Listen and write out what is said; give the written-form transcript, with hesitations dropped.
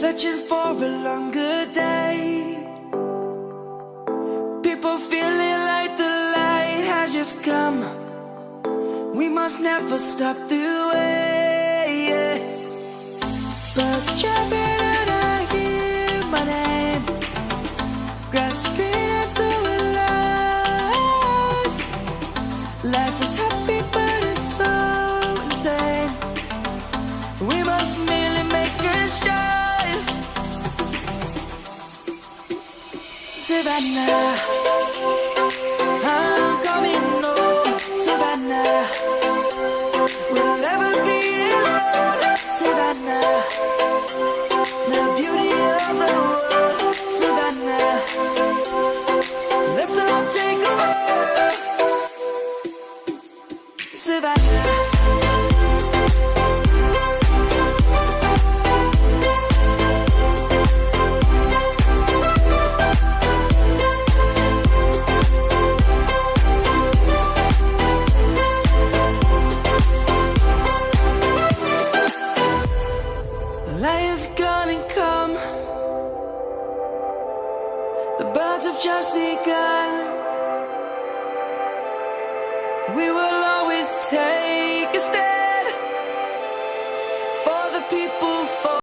searching for a longer day. People feeling like the light has just come. We must never stop the way. Birds chirping and I hear my name, grasping into a life. Life is happy but it's so insane. We must merely make a start. Savannah, I'm coming home. Savannah, we'll never be alone. Savannah, the beauty of the world. Savannah, let's all take a walk. Savannah. Light is gonna come. The birds have just begun. We will always take a stand.